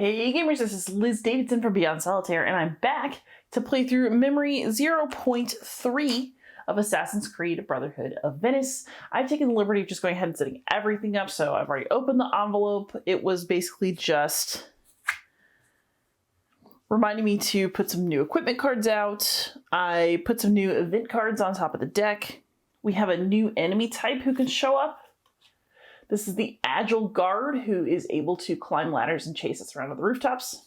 Hey gamers, this is Liz Davidson from Beyond Solitaire, and I'm back to play through Memory 0.3 of Assassin's Creed Brotherhood of Venice. I've taken the liberty of just going ahead and setting everything up, so I've already opened the envelope. It was basically just reminding me to put some new equipment cards out. I put some new event cards on top of the deck. We have a new enemy type who can show up. This is the Agile Guard, who is able to climb ladders and chase us around on the rooftops.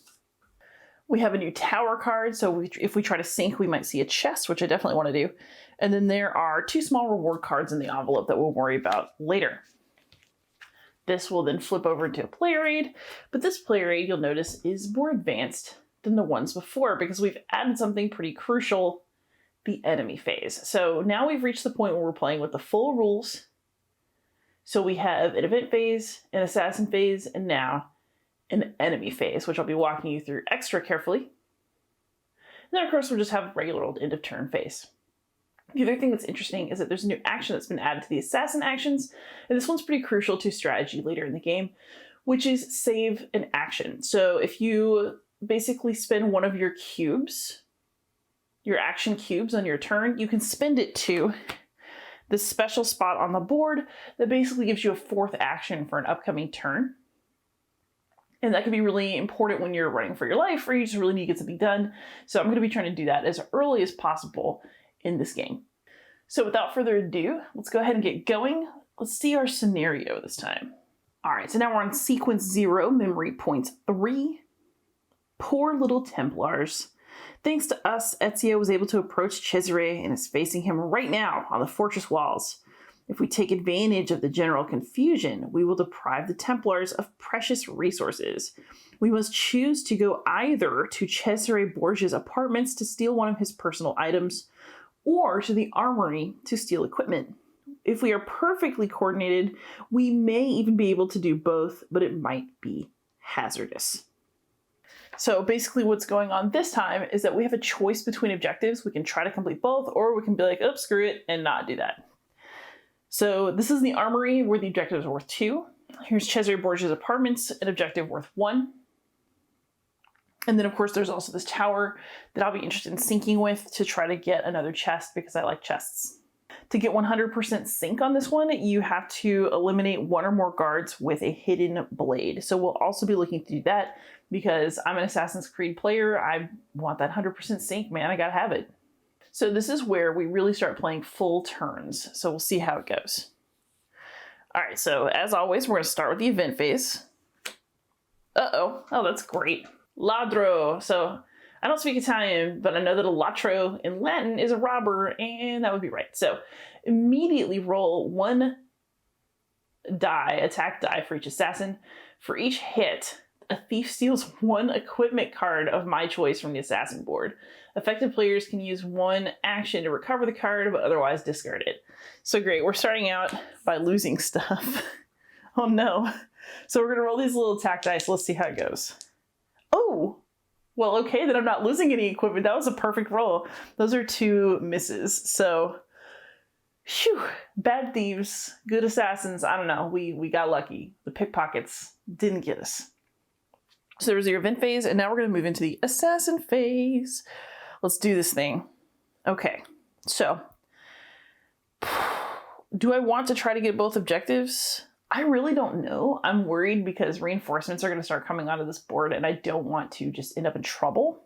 We have a new tower card, so if we try to sink, we might see a chest, which I definitely want to do. And then there are 2 small reward cards in the envelope that we'll worry about later. This will then flip over into a player aid, but this player aid, you'll notice, is more advanced than the ones before because we've added something pretty crucial, the enemy phase. So now we've reached the point where we're playing with the full rules. So we have an event phase, an assassin phase, and now an enemy phase, which I'll be walking you through extra carefully. And then of course we'll just have regular old end of turn phase. The other thing that's interesting is that there's a new action that's been added to the assassin actions, and this one's pretty crucial to strategy later in the game, which is save an action. So if you basically spend one of your cubes, your action cubes on your turn, you can spend it to this special spot on the board that basically gives you a 4th action for an upcoming turn. And that can be really important when you're running for your life or you just really need to get something done. So I'm going to be trying to do that as early as possible in this game. So without further ado, let's go ahead and get going. Let's see our scenario this time. All right, so now we're on sequence 0, memory point 3. Poor little Templars. Thanks to us, Ezio was able to approach Cesare and is facing him right now on the fortress walls. If we take advantage of the general confusion, we will deprive the Templars of precious resources. We must choose to go either to Cesare Borgia's apartments to steal one of his personal items, or to the armory to steal equipment. If we are perfectly coordinated, we may even be able to do both, but it might be hazardous. So basically what's going on this time is that we have a choice between objectives. We can try to complete both, or we can be like, oh, screw it, and not do that. So this is the armory where the objective is worth 2. Here's Cesare Borgia's apartments, an objective worth 1. And then of course there's also this tower that I'll be interested in syncing with to try to get another chest because I like chests. To get 100% sync on this one, you have to eliminate 1 or more guards with a hidden blade. So we'll also be looking to do that because I'm an Assassin's Creed player. I want that 100% sync, man. I gotta have it. So this is where we really start playing full turns. So we'll see how it goes. All right, so as always, we're gonna start with the event phase. Uh-oh, oh, that's great. Ladro, so I don't speak Italian, but I know that a latro in Latin is a robber, and that would be right. So immediately roll 1 die, attack die for each assassin. For each hit, a thief steals 1 equipment card of my choice from the assassin board. Affected players can use 1 action to recover the card, but otherwise discard it. So great, we're starting out by losing stuff. Oh no. So we're gonna roll these little attack dice. Let's see how it goes. Oh! Well, okay, then I'm not losing any equipment. That was a perfect roll. Those are 2 misses. So, phew, bad thieves, good assassins. I don't know. We got lucky. The pickpockets didn't get us. So there was your event phase, and now we're going to move into the assassin phase. Let's do this thing. Okay, so do I want to try to get both objectives? I really don't know. I'm worried because reinforcements are going to start coming onto this board and I don't want to just end up in trouble.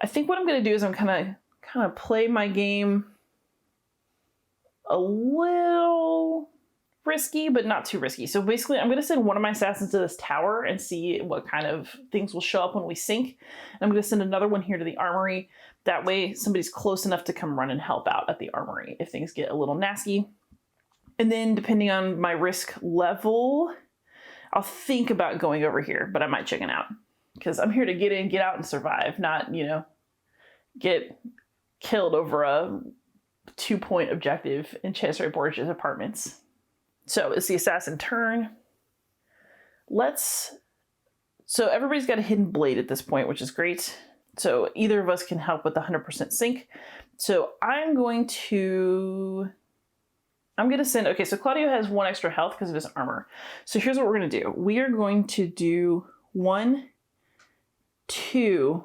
I think what I'm going to do is I'm kind of play my game a little risky, but not too risky. So basically I'm going to send one of my assassins to this tower and see what kind of things will show up when we sink. And I'm going to send another one here to the armory. That way somebody's close enough to come run and help out at the armory if things get a little nasty. And then depending on my risk level, I'll think about going over here, but I might chicken out because I'm here to get in, get out and survive, not, you know, get killed over a 2-point objective in Cesare Borgia's apartments. So it's the assassin turn. So everybody's got a hidden blade at this point, which is great. So either of us can help with the 100% sync. So I'm going to send, okay, so Claudio has 1 extra health because of his armor. So here's what we're going to do. We are going to do 1, 2,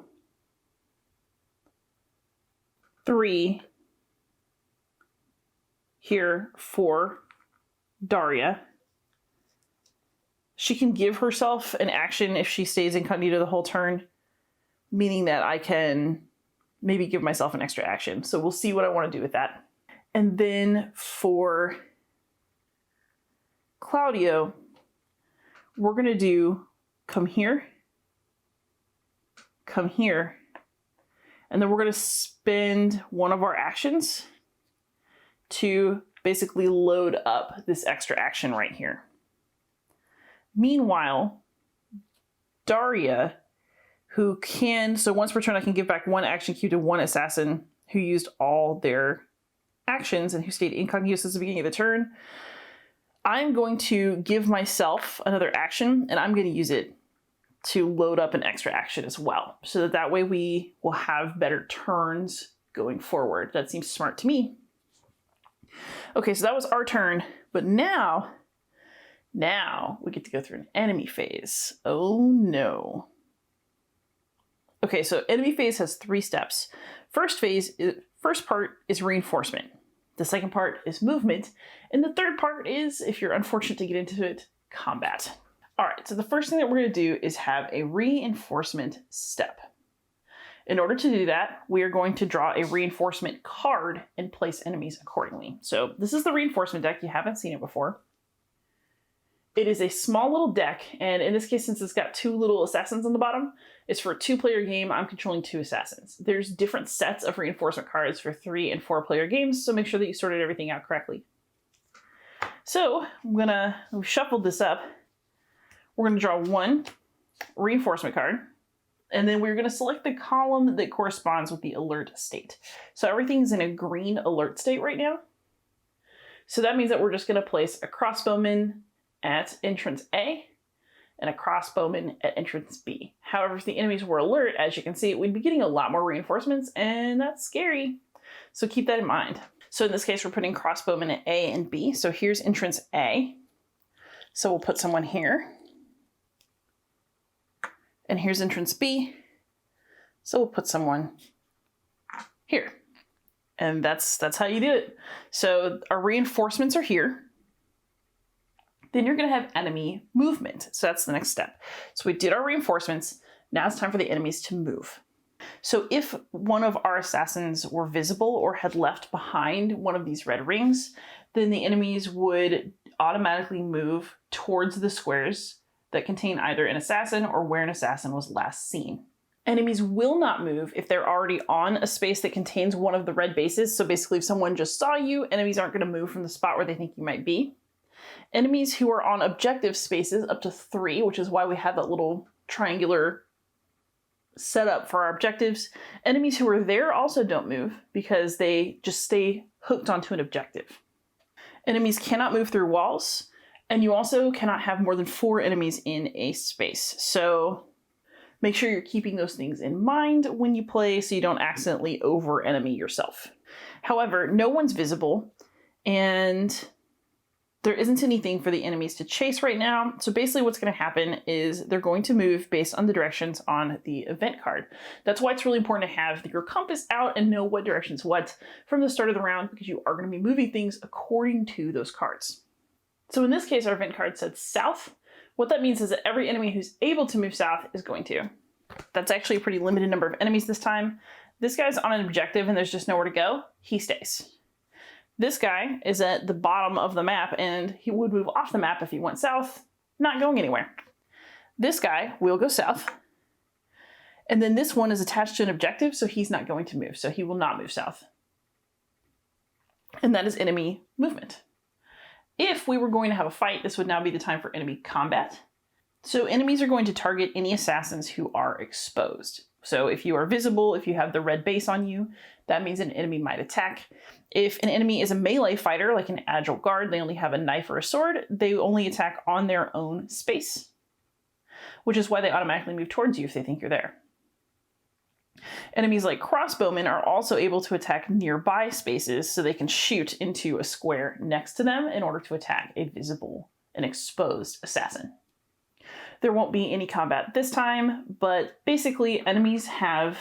3 here for Daria. She can give herself an action if she stays incognito the whole turn, meaning that I can maybe give myself an extra action. So we'll see what I want to do with that. And then for Claudio, we're going to do come here, and then we're going to spend one of our actions to basically load up this extra action right here. Meanwhile, Daria, who can, so once per turn I can give back one action cube to one assassin who used all their actions and who stayed incognito since the beginning of the turn, I'm going to give myself another action and I'm going to use it to load up an extra action as well. So that way we will have better turns going forward. That seems smart to me. Okay, so that was our turn, but now we get to go through an enemy phase. Oh no. Okay, so enemy phase has 3 steps. First part is reinforcement. The second part is movement. And the third part is, if you're unfortunate to get into it, combat. All right, so the first thing that we're going to do is have a reinforcement step. In order to do that, we are going to draw a reinforcement card and place enemies accordingly. So this is the reinforcement deck. You haven't seen it before. It is a small little deck, and in this case, since it's got 2 little assassins on the bottom, it's for a 2-player game. I'm controlling 2 assassins. There's different sets of reinforcement cards for 3- and 4-player games, so make sure that you sorted everything out correctly. So we've shuffled this up. We're gonna draw 1 reinforcement card, and then we're gonna select the column that corresponds with the alert state. So everything's in a green alert state right now. So that means that we're just gonna place a crossbowman at entrance A and a crossbowman at entrance B. However, if the enemies were alert, as you can see, we'd be getting a lot more reinforcements, and that's scary. So keep that in mind. So in this case, we're putting crossbowmen at A and B. So here's entrance A. So we'll put someone here. And here's entrance B. So we'll put someone here. And that's how you do it. So our reinforcements are here. Then you're going to have enemy movement. So that's the next step. So we did our reinforcements. Now it's time for the enemies to move. So if one of our assassins were visible or had left behind one of these red rings, then the enemies would automatically move towards the squares that contain either an assassin or where an assassin was last seen. Enemies will not move if they're already on a space that contains one of the red bases. So basically if someone just saw you, enemies aren't going to move from the spot where they think you might be. Enemies who are on objective spaces up to 3, which is why we have that little triangular setup for our objectives. Enemies who are there also don't move because they just stay hooked onto an objective. Enemies cannot move through walls, and you also cannot have more than 4 enemies in a space. So make sure you're keeping those things in mind when you play so you don't accidentally over-enemy yourself. However, no one's visible, and there isn't anything for the enemies to chase right now. So basically what's going to happen is they're going to move based on the directions on the event card. That's why it's really important to have your compass out and know what direction's what from the start of the round, because you are going to be moving things according to those cards. So in this case, our event card said south. What that means is that every enemy who's able to move south is going to. That's actually a pretty limited number of enemies this time. This guy's on an objective and there's just nowhere to go. He stays. This guy is at the bottom of the map and he would move off the map if he went south, not going anywhere. This guy will go south. And then this one is attached to an objective, so he's not going to move. So he will not move south. And that is enemy movement. If we were going to have a fight, this would now be the time for enemy combat. So enemies are going to target any assassins who are exposed. So if you are visible, if you have the red base on you, that means an enemy might attack. If an enemy is a melee fighter, like an agile guard, they only have a knife or a sword, they only attack on their own space, which is why they automatically move towards you if they think you're there. Enemies like crossbowmen are also able to attack nearby spaces, so they can shoot into a square next to them in order to attack a visible and exposed assassin. There won't be any combat this time, but basically enemies have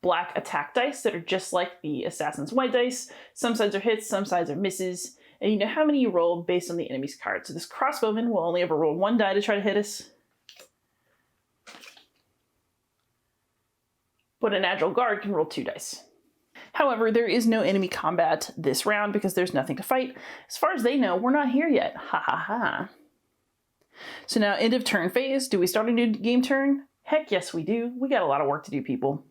black attack dice that are just like the assassin's white dice. Some sides are hits, some sides are misses, and you know how many you roll based on the enemy's card. So this crossbowman will only ever roll 1 die to try to hit us, but an agile guard can roll 2 dice. However, there is no enemy combat this round because there's nothing to fight. As far as they know, we're not here yet. Ha ha ha. So now, end of turn phase. Do we start a new game turn? Heck yes, we do. We got a lot of work to do, people.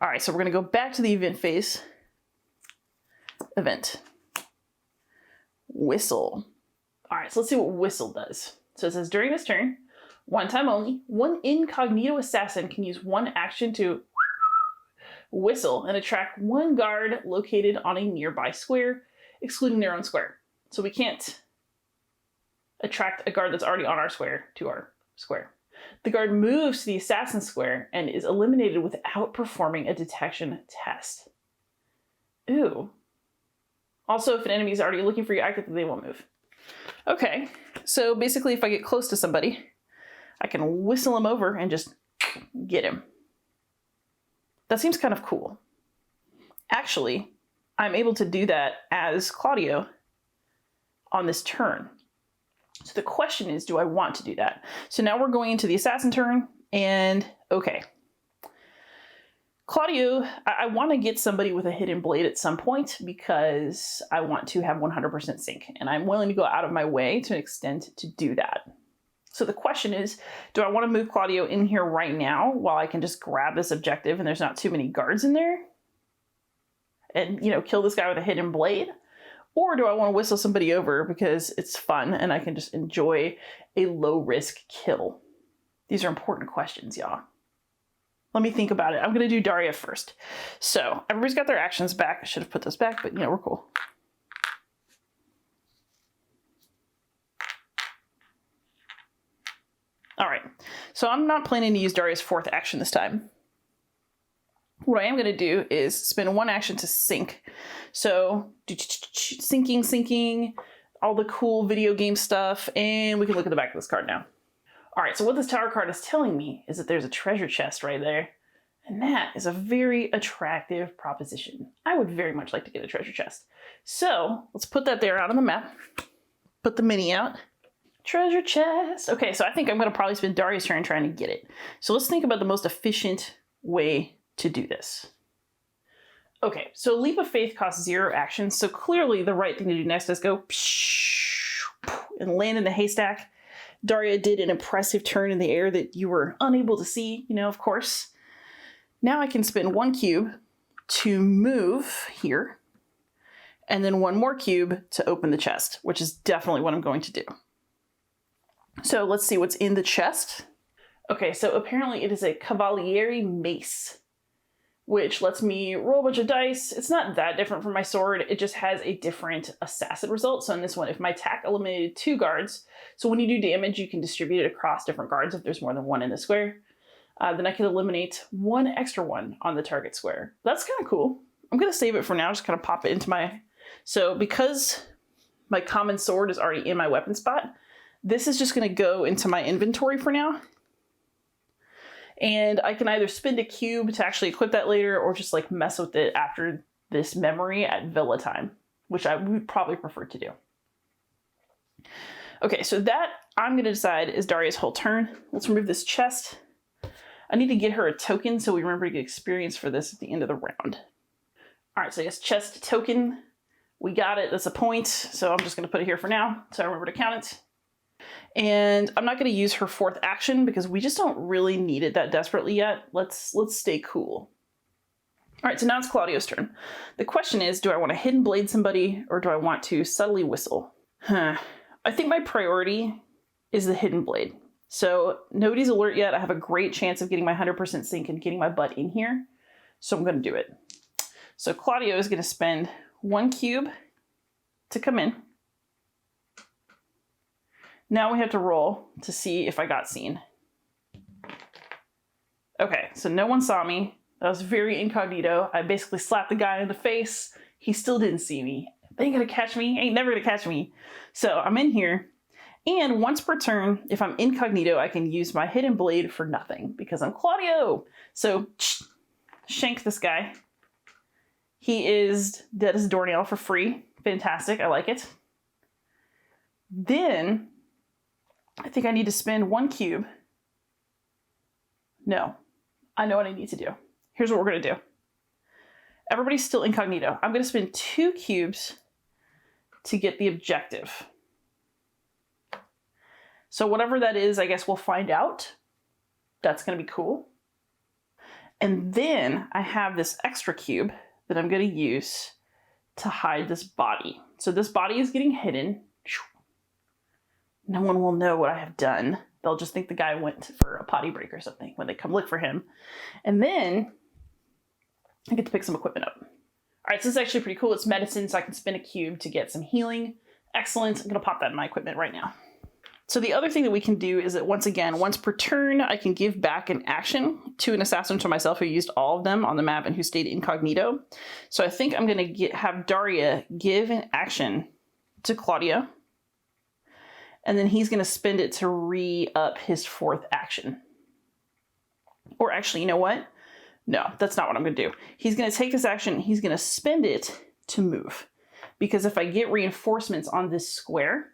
All right, so we're going to go back to the event phase. Event. Whistle. All right, so let's see what whistle does. So it says, during this turn, 1 time only, one incognito assassin can use 1 action to whistle and attract 1 guard located on a nearby square, excluding their own square. So we can't attract a guard that's already on our square to our square. The guard moves to the assassin square and is eliminated without performing a detection test. Ooh. Also, if an enemy is already looking for you actively, they won't move. Okay, so basically if I get close to somebody, I can whistle him over and just get him. That seems kind of cool. Actually, I'm able to do that as Claudio on this turn. So the question is, do I want to do that? So now we're going into the assassin turn, and okay. Claudio, I want to get somebody with a hidden blade at some point because I want to have 100% sync, and I'm willing to go out of my way to an extent to do that. So the question is, do I want to move Claudio in here right now while I can just grab this objective and there's not too many guards in there? And, you know, kill this guy with a hidden blade? Or do I want to whistle somebody over because it's fun and I can just enjoy a low-risk kill? These are important questions, y'all. Let me think about it. I'm going to do Daria first. So everybody's got their actions back. I should have put this back, but, you know, we're cool. All right, so I'm not planning to use Daria's 4th action this time. What I am going to do is spend 1 action to sync. So syncing, all the cool video game stuff, and we can look at the back of this card now. All right, so what this tower card is telling me is that there's a treasure chest right there, and that is a very attractive proposition. I would very much like to get a treasure chest. So let's put that there out on the map, put the mini out. Treasure chest. Okay, so I think I'm going to probably spend Daria's turn trying to get it. So let's think about the most efficient way to do this. Okay, so Leap of Faith costs 0 actions, so clearly the right thing to do next is go and land in the haystack. Daria did an impressive turn in the air that you were unable to see, you know, of course. Now I can spend 1 cube to move here, and then 1 more cube to open the chest, which is definitely what I'm going to do. So let's see what's in the chest. Okay, so apparently it is a Cavaliere Mace, which lets me roll a bunch of dice. It's not that different from my sword. It just has a different assassin result. So in this one, if my attack eliminated 2 guards, so when you do damage, you can distribute it across different guards if there's more than 1 in the square. Then I can eliminate 1 extra one on the target square. That's kind of cool. I'm going to save it for now, just kind of pop it into my... So because my common sword is already in my weapon spot, this is just going to go into my inventory for now. And I can either spend a cube to actually equip that later or just like mess with it after this memory at villa time, which I would probably prefer to do. Okay, so that I'm going to decide is Daria's whole turn. Let's remove this chest. I need to get her a token so we remember to get experience for this at the end of the round. All right, so I guess chest token. We got it. That's a point. So I'm just going to put it here for now so I remember to count it. And I'm not going to use her 4th action because we just don't really need it that desperately yet. Let's stay cool. All right, so now it's Claudio's turn. The question is, do I want to hidden blade somebody or do I want to subtly whistle? I think my priority is the hidden blade. So nobody's alert yet. I have a great chance of getting my 100% sync and getting my butt in here. So I'm going to do it. So Claudio is going to spend 1 cube to come in. Now we have to roll to see if I got seen. Okay, so no one saw me. That was very incognito. I basically slapped the guy in the face. He still didn't see me. They ain't gonna catch me. Ain't never gonna catch me. So I'm in here And once per turn, if I'm incognito, I can use my hidden blade for nothing because I'm Claudio. So shank this guy. He is dead as a doornail for free. Fantastic, I like it. Then I think I need to spend 1 cube. No, I know what I need to do. Here's what we're gonna do. Everybody's still incognito. I'm gonna spend 2 cubes to get the objective. So whatever that is, I guess we'll find out. That's gonna be cool. And then I have this extra cube that I'm gonna use to hide this body. So this body is getting hidden. No one will know what I have done. They'll just think the guy went for a potty break or something when they come look for him. And then I get to pick some equipment up. All right, so this is actually pretty cool. It's medicine, so I can spin a cube to get some healing. Excellent. I'm gonna pop that in my equipment right now. So the other thing that we can do is that once per turn, I can give back an action to an assassin to myself who used all of them on the map and who stayed incognito. So I think I'm going to have Daria give an action to Claudia. And then he's going to spend it to re-up his 4th action. Or actually, you know what? No, that's not what I'm going to do. He's going to take this action. He's going to spend it to move. Because if I get reinforcements on this square,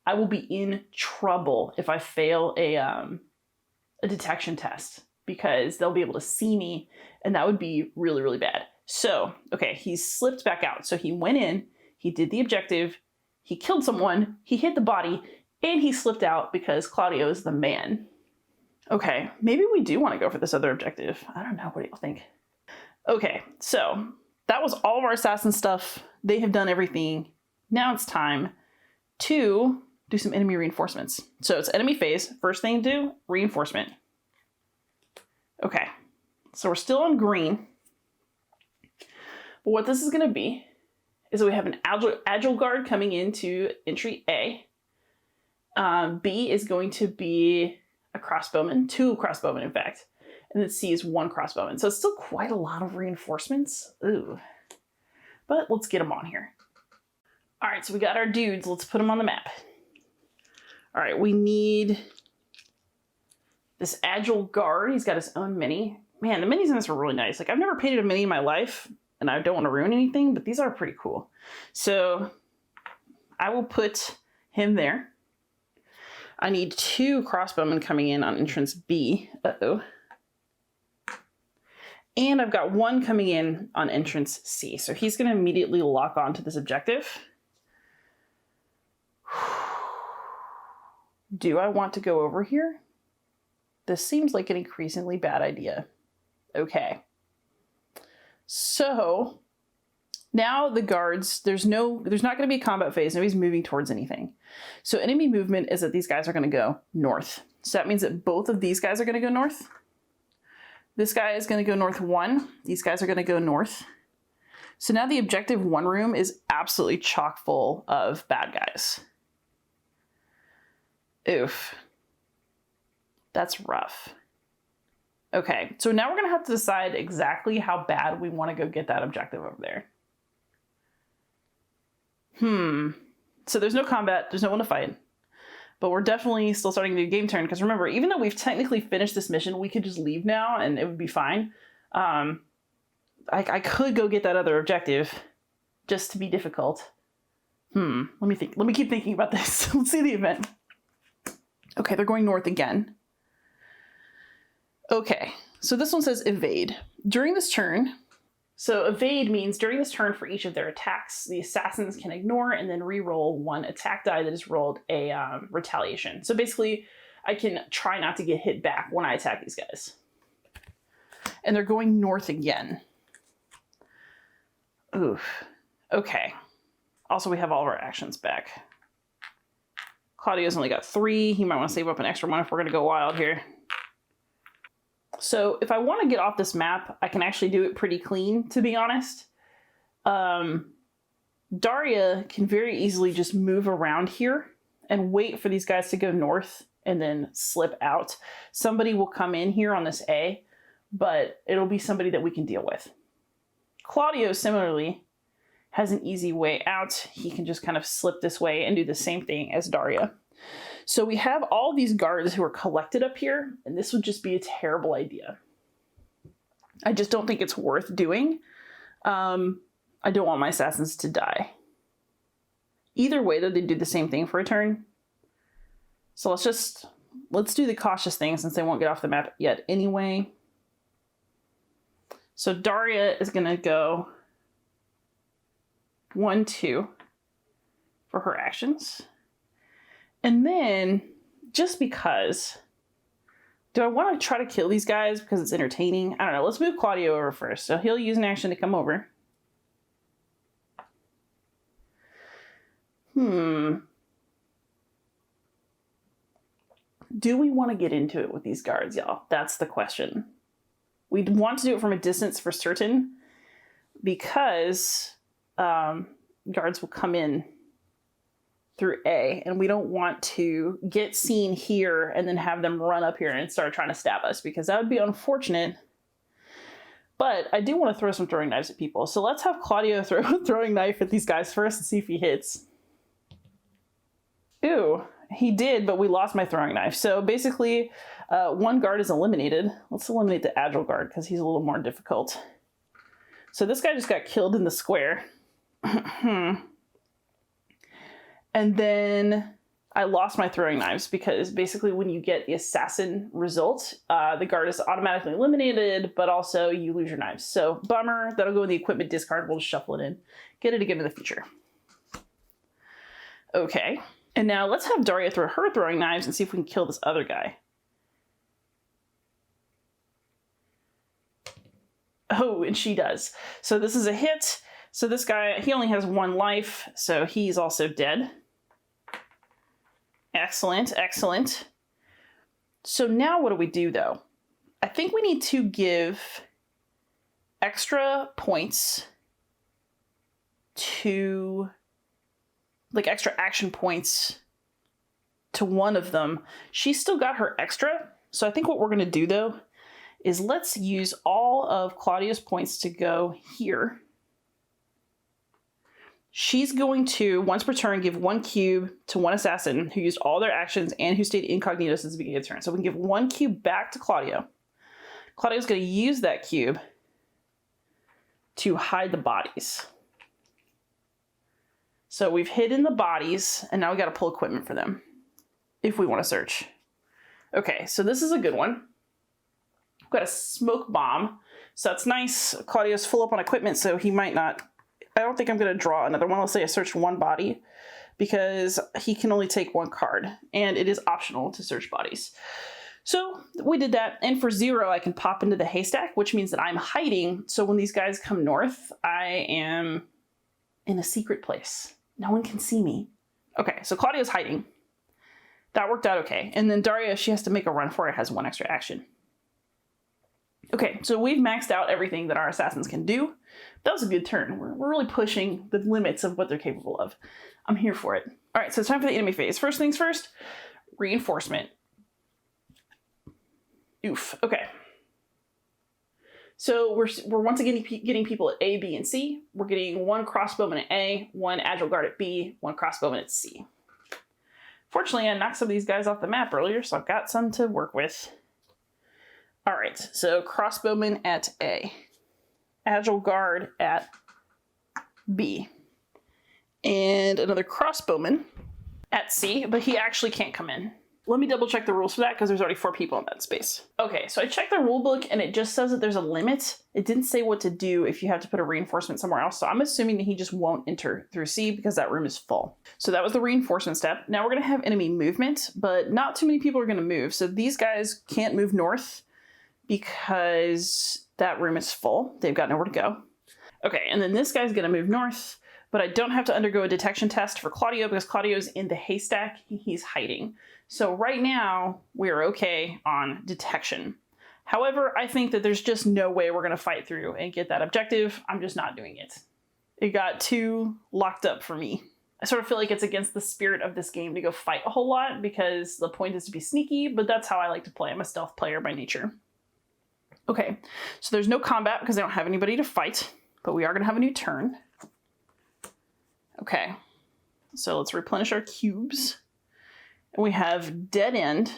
I will be in trouble if I fail a detection test because they'll be able to see me and that would be really, really bad. So, okay, he's slipped back out. So he went in, he did the objective, he killed someone, he hit the body, and he slipped out because Claudio is the man. Okay, maybe we do want to go for this other objective. I don't know, what do y'all think? Okay, so that was all of our assassin stuff. They have done everything. Now it's time to do some enemy reinforcements. So it's enemy phase. First thing to do, reinforcement. Okay, so we're still on green. But what this is going to be is that we have an agile guard coming into entry A. B is going to be a crossbowman, 2 crossbowmen in fact. And then C is 1 crossbowman. So it's still quite a lot of reinforcements. Ooh. But let's get them on here. All right, so we got our dudes. Let's put them on the map. All right, we need this agile guard. He's got his own mini. Man, the minis in this are really nice. Like, I've never painted a mini in my life, and I don't want to ruin anything, but these are pretty cool. So I will put him there. I need 2 crossbowmen coming in on entrance B. Uh-oh. And I've got 1 coming in on entrance C. So he's going to immediately lock on to this objective. Do I want to go over here? This seems like an increasingly bad idea. Okay. So now the guards, there's not going to be a combat phase. Nobody's moving towards anything. So enemy movement is that these guys are going to go north. So that means that both of these guys are going to go north. This guy is going to go north 1. These guys are going to go north. So now the objective 1 room is absolutely chock full of bad guys. Oof. That's rough. Okay, so now we're going to have to decide exactly how bad we want to go get that objective over there. So there's no combat, there's no one to fight. But we're definitely still starting a new game turn, because remember, even though we've technically finished this mission, we could just leave now and it would be fine. I could go get that other objective just to be difficult. Let me think. Let me keep thinking about this. Let's see the event. Okay, they're going north again. Okay, so this one says evade. During this turn, so evade means during this turn for each of their attacks, the assassins can ignore and then re-roll 1 attack die that is rolled a retaliation. So basically, I can try not to get hit back when I attack these guys. And they're going north again. Oof. Okay. Also, we have all of our actions back. Claudio's only got 3. He might want to save up an extra 1 if we're going to go wild here. So if I want to get off this map, I can actually do it pretty clean, to be honest. Daria can very easily just move around here and wait for these guys to go north and then slip out. Somebody will come in here on this A, but it'll be somebody that we can deal with. Claudio, similarly, has an easy way out. He can just kind of slip this way and do the same thing as Daria. So we have all these guards who are collected up here, and this would just be a terrible idea. I just don't think it's worth doing. I don't want my assassins to die. Either way, though, they do the same thing for a turn. So let's do the cautious thing since they won't get off the map yet anyway. So Daria is going to go 1, 2 for her actions. And then, just because, do I want to try to kill these guys because it's entertaining? I don't know. Let's move Claudio over first. So he'll use an action to come over. Do we want to get into it with these guards, y'all? That's the question. We'd want to do it from a distance for certain because guards will come in through A, and we don't want to get seen here and then have them run up here and start trying to stab us, because that would be unfortunate. But I do want to throw some throwing knives at people. So let's have Claudio throw a throwing knife at these guys first and see if he hits. Ooh, he did, but we lost my throwing knife. So basically, one guard is eliminated. Let's eliminate the agile guard because he's a little more difficult. So this guy just got killed in the square. And then I lost my throwing knives because basically when you get the assassin result, the guard is automatically eliminated, but also you lose your knives. So bummer, that'll go in the equipment discard. We'll just shuffle it in. Get it again in the future. Okay, and now let's have Daria throw her throwing knives and see if we can kill this other guy. Oh, and she does. So this is a hit. So this guy, he only has 1 life, so he's also dead. Excellent, excellent. So now what do we do, though? I think we need to give extra points to, like extra action points to one of them. She's still got her extra. So I think what we're going to do, though, is let's use all of Claudio's points to go here. She's going to, once per turn, give 1 cube to one assassin who used all their actions and who stayed incognito since the beginning of the turn. So we can give 1 cube back to Claudio. Claudio's going to use that cube to hide the bodies. So we've hidden the bodies, and now we got to pull equipment for them if we want to search. Okay, so this is a good one. We've got a smoke bomb. So that's nice. Claudio's full up on equipment, so he might not... I don't think I'm going to draw another one. Let's say I searched 1 body because he can only take 1 card, and it is optional to search bodies. So we did that, and for 0, I can pop into the haystack, which means that I'm hiding. So when these guys come north, I am in a secret place. No one can see me. Okay, so Claudio's hiding. That worked out okay. And then Daria, she has to make a run for it, has 1 extra action. Okay, so we've maxed out everything that our assassins can do. That was a good turn. We're really pushing the limits of what they're capable of. I'm here for it. All right, so it's time for the enemy phase. First things first, reinforcement. Oof, okay. So we're once again getting people at A, B, and C. We're getting 1 crossbowman at A, 1 agile guard at B, 1 crossbowman at C. Fortunately, I knocked some of these guys off the map earlier, so I've got some to work with. All right, so crossbowman at A, agile guard at B, and another crossbowman at C, but he actually can't come in. Let me double check the rules for that because there's already 4 people in that space. Okay, so I checked the rule book and it just says that there's a limit. It didn't say what to do if you have to put a reinforcement somewhere else, so I'm assuming that he just won't enter through C because that room is full. So that was the reinforcement step. Now we're gonna have enemy movement, but not too many people are gonna move. So these guys can't move north because that room is full. They've got nowhere to go. Okay, and then this guy's gonna move north, but I don't have to undergo a detection test for Claudio because Claudio's in the haystack, he's hiding. So right now, we're okay on detection. However, I think that there's just no way we're gonna fight through and get that objective. I'm just not doing it. It got too locked up for me. I sort of feel like it's against the spirit of this game to go fight a whole lot because the point is to be sneaky, but that's how I like to play. I'm a stealth player by nature. Okay, so there's no combat because I don't have anybody to fight, but we are gonna have a new turn. Okay, so let's replenish our cubes. And we have Dead End.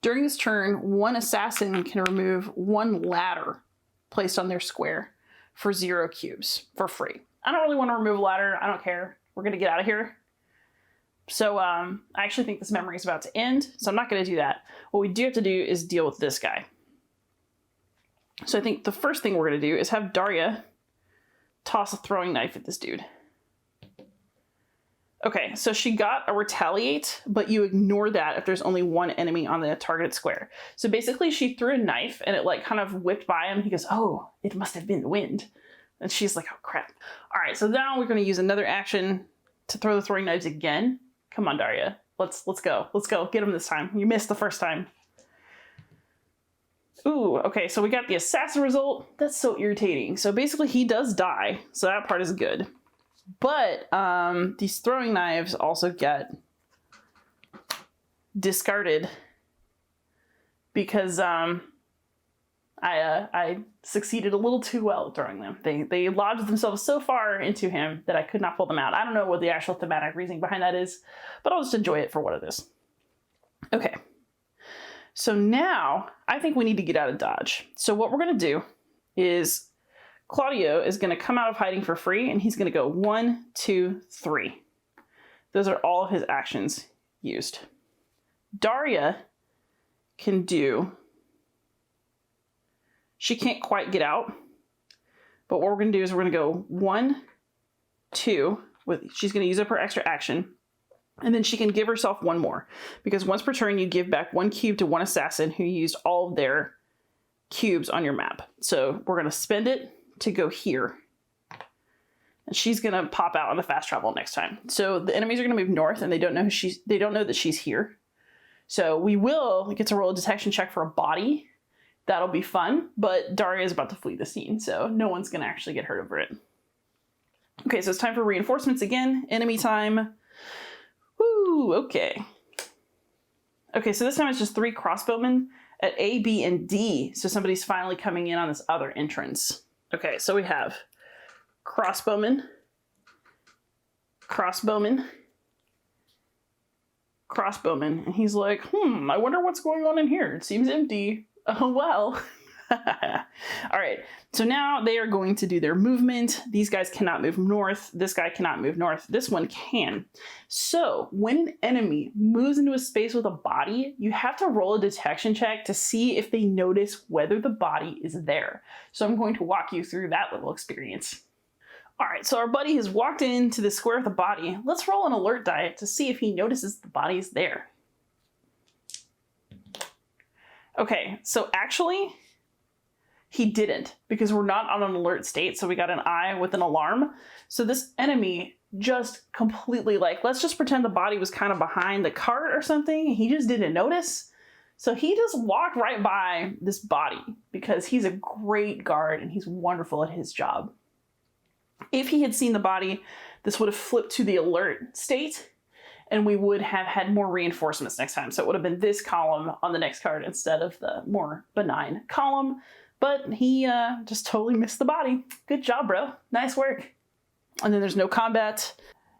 During this turn, one assassin can remove one ladder placed on their square for 0 cubes for free. I don't really want to remove a ladder. I don't care. We're going to get out of here. So I actually think this memory is about to end, so I'm not going to do that. What we do have to do is deal with this guy. So I think the first thing we're going to do is have Daria toss a throwing knife at this dude. Okay, so she got a retaliate, but you ignore that if there's only one enemy on the targeted square. So basically she threw a knife and it like kind of whipped by him. He goes, oh, it must have been the wind. And she's like, oh crap. All right, so now we're going to use another action to throw the throwing knives again. Come on, Daria. Let's go. Let's go. Get him this time. You missed the first time. Ooh, okay, so we got the assassin result. That's so irritating. So basically he does die, so that part is good. But these throwing knives also get discarded because I succeeded a little too well at throwing them. They lodged themselves so far into him that I could not pull them out. I don't know what the actual thematic reasoning behind that is, but I'll just enjoy it for what it is. Okay. So now I think we need to get out of dodge. So what we're going to do is Claudio is going to come out of hiding for free and he's going to go 1, 2, 3. Those are all of his actions used. Daria can do, she can't quite get out, but what we're going to do is we're going to go 1, 2, she's going to use up her extra action. And then she can give herself one more, because once per turn you give back 1 cube to one assassin who used all of their cubes on your map. So we're going to spend it to go here. And she's going to pop out on the fast travel next time. So the enemies are going to move north and they don't know that she's here. So we will get to roll a detection check for a body. That'll be fun, but Daria is about to flee the scene, so no one's going to actually get hurt over it. Okay, so it's time for reinforcements again. Enemy time. Woo, okay. Okay, so this time it's just 3 crossbowmen at A, B, and D. So somebody's finally coming in on this other entrance. Okay, so we have crossbowmen, crossbowman, crossbowman. And he's like, I wonder what's going on in here. It seems empty. Oh, well. All right, so now they are going to do their movement. These guys cannot move north. This guy cannot move north. This one can. So when an enemy moves into a space with a body, you have to roll a detection check to see if they notice whether the body is there. So I'm going to walk you through that little experience. All right, so our buddy has walked into the square with a body. Let's roll an alert die to see if he notices the body is there. Okay, so actually, he didn't, because we're not on an alert state, so we got an eye with an alarm. So this enemy just completely, like, let's just pretend the body was kind of behind the cart or something. He just didn't notice. So he just walked right by this body because he's a great guard and he's wonderful at his job. If he had seen the body, this would have flipped to the alert state and we would have had more reinforcements next time. So it would have been this column on the next card instead of the more benign column. But he just totally missed the body. Good job, bro. Nice work. And then there's no combat.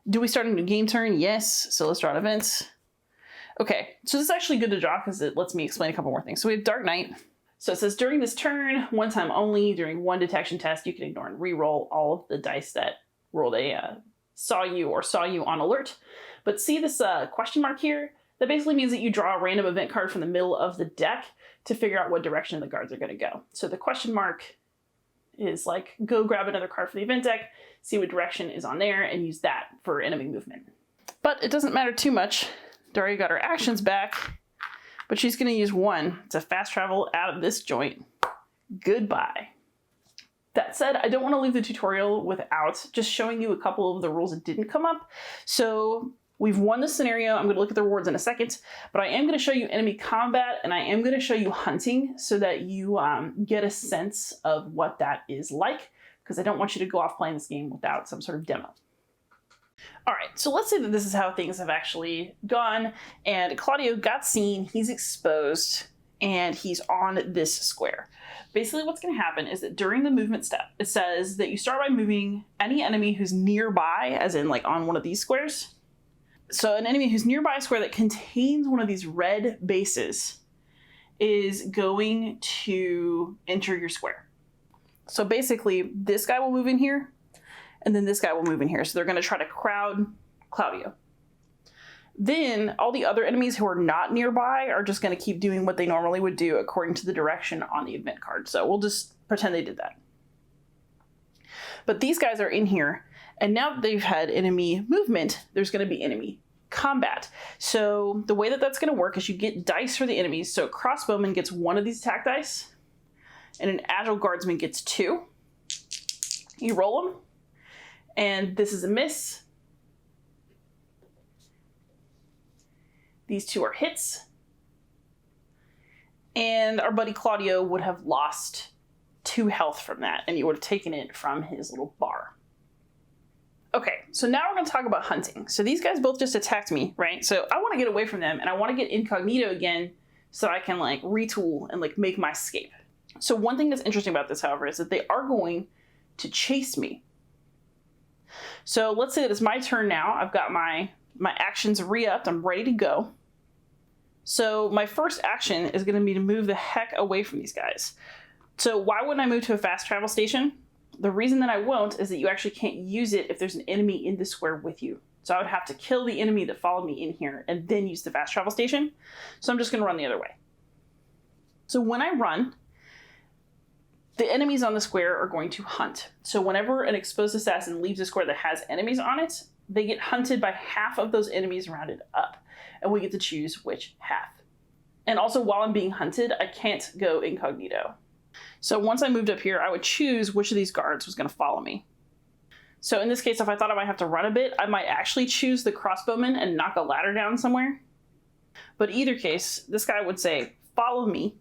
Do we start a new game turn? Yes. So let's draw an event. Okay, so this is actually good to draw because it lets me explain a couple more things. So we have Dark Knight. So it says during this turn, one time only, during one detection test, you can ignore and re-roll all of the dice that rolled a saw you on alert. But see this question mark here? That basically means that you draw a random event card from the middle of the deck to figure out what direction the guards are going to go. So the question mark is like, go grab another card for the event deck, see what direction is on there, and use that for enemy movement. But it doesn't matter too much. Daria got her actions back, but she's going to use 1 to fast travel out of this joint. Goodbye. That said, I don't want to leave the tutorial without just showing you a couple of the rules that didn't come up. So we've won this scenario. I'm going to look at the rewards in a second, but I am going to show you enemy combat and I am going to show you hunting so that you get a sense of what that is like, because I don't want you to go off playing this game without some sort of demo. All right, so let's say that this is how things have actually gone, and Claudio got seen, he's exposed, and he's on this square. Basically what's going to happen is that during the movement step, it says that you start by moving any enemy who's nearby, as in like on one of these squares. So an enemy who's nearby a square that contains one of these red bases is going to enter your square. So basically, this guy will move in here, and then this guy will move in here. So they're going to try to crowd Claudio. Then all the other enemies who are not nearby are just going to keep doing what they normally would do according to the direction on the event card. So we'll just pretend they did that. But these guys are in here, and now that they've had enemy movement, there's going to be enemy combat. So the way that that's going to work is you get dice for the enemies. So a crossbowman gets 1 of these attack dice, and an agile guardsman gets 2. You roll them, and this is a miss. These 2 are hits. And our buddy Claudio would have lost 2 health from that, and you would have taken it from his little bar. Okay, so now we're going to talk about hunting. So these guys both just attacked me, right? So I want to get away from them, and I want to get incognito again so I can like retool and like make my escape. So one thing that's interesting about this, however, is that they are going to chase me. So let's say that it's my turn now. I've got my actions re-upped. I'm ready to go. So my first action is going to be to move the heck away from these guys. So why wouldn't I move to a fast travel station? The reason that I won't is that you actually can't use it if there's an enemy in the square with you. So I would have to kill the enemy that followed me in here and then use the fast travel station. So I'm just going to run the other way. So when I run, the enemies on the square are going to hunt. So whenever an exposed assassin leaves a square that has enemies on it, they get hunted by half of those enemies rounded up. And we get to choose which half. And also while I'm being hunted, I can't go incognito. So once I moved up here, I would choose which of these guards was going to follow me. So in this case, if I thought I might have to run a bit, I might actually choose the crossbowman and knock a ladder down somewhere. But either case, this guy would say, follow me.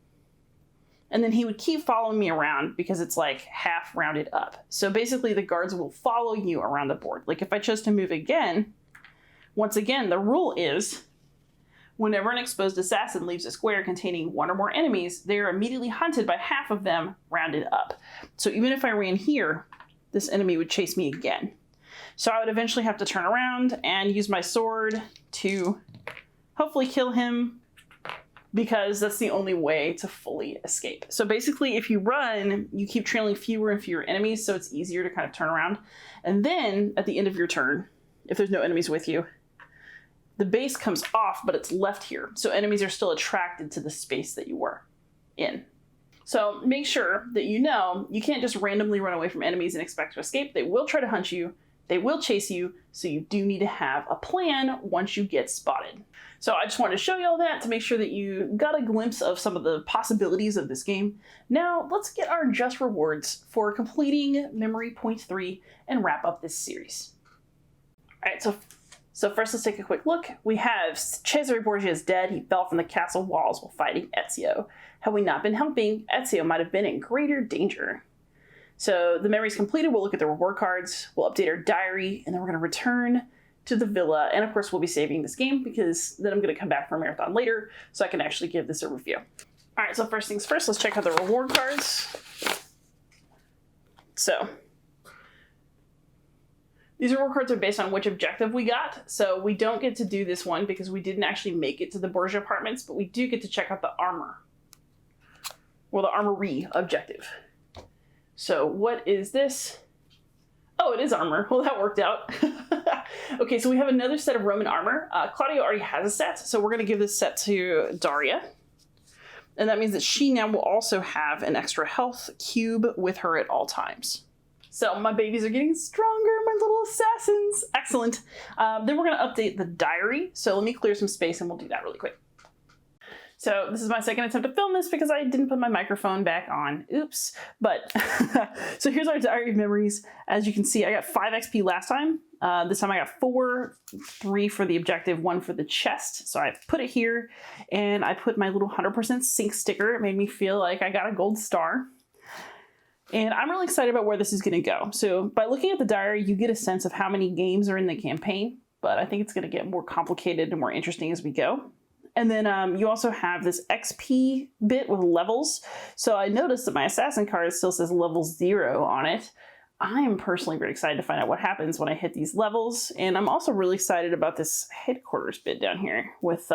And then he would keep following me around because it's like half rounded up. So basically the guards will follow you around the board. Like if I chose to move again, once again, the rule is whenever an exposed assassin leaves a square containing 1 or more enemies, they are immediately hunted by half of them rounded up. So even if I ran here, this enemy would chase me again. So I would eventually have to turn around and use my sword to hopefully kill him, because that's the only way to fully escape. So basically, if you run, you keep trailing fewer and fewer enemies, so it's easier to kind of turn around. And then at the end of your turn, if there's no enemies with you, the base comes off, but it's left here. So enemies are still attracted to the space that you were in. So make sure that you know you can't just randomly run away from enemies and expect to escape. They will try to hunt you. They will chase you. So you do need to have a plan once you get spotted. So I just wanted to show you all that to make sure that you got a glimpse of some of the possibilities of this game. Now let's get our just rewards for completing Memory Point 3 and wrap up this series. All right, so first let's take a quick look. We have Cesare Borgia is dead. He fell from the castle walls while fighting Ezio. Had we not been helping, Ezio might have been in greater danger. So the memory's completed. We'll look at the reward cards. We'll update our diary, and then we're going to return to the villa. And of course, we'll be saving this game because then I'm going to come back for a marathon later so I can actually give this a review. All right, so first things first, let's check out the reward cards. So these reward cards are based on which objective we got. So we don't get to do this one because we didn't actually make it to the Borgia apartments, but we do get to check out the armor, or the armory objective. So what is this? Oh, it is armor. Well, that worked out. Okay, so we have another set of Roman armor. Claudio already has a set, so we're going to give this set to Daria. And that means that she now will also have an extra health cube with her at all times. So my babies are getting stronger, my little assassins. Excellent. Then we're going to update the diary. So let me clear some space and we'll do that really quick. So this is my second attempt to film this because I didn't put my microphone back on. Oops. But so here's our diary of memories. As you can see, I got 5 XP last time. This time I got 4, 3 for the objective, 1 for the chest. So I put it here and I put my little 100% sync sticker. It made me feel like I got a gold star. And I'm really excited about where this is going to go. So by looking at the diary, you get a sense of how many games are in the campaign, but I think it's going to get more complicated and more interesting as we go. And then you also have this XP bit with levels. So I noticed that my assassin card still says level 0 on it. I'm personally very excited to find out what happens when I hit these levels, and I'm also really excited about this headquarters bit down here with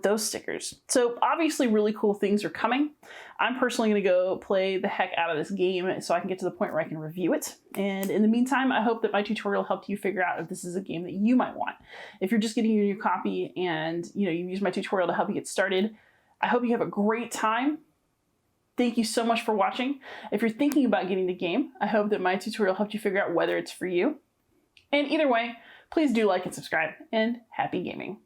those stickers. So obviously really cool things are coming. I'm personally going to go play the heck out of this game so I can get to the point where I can review it. And in the meantime, I hope that my tutorial helped you figure out if this is a game that you might want. If you're just getting your new copy and you use my tutorial to help you get started, I hope you have a great time. Thank you so much for watching. If you're thinking about getting the game, I hope that my tutorial helped you figure out whether it's for you. And either way, please do like and subscribe, and happy gaming.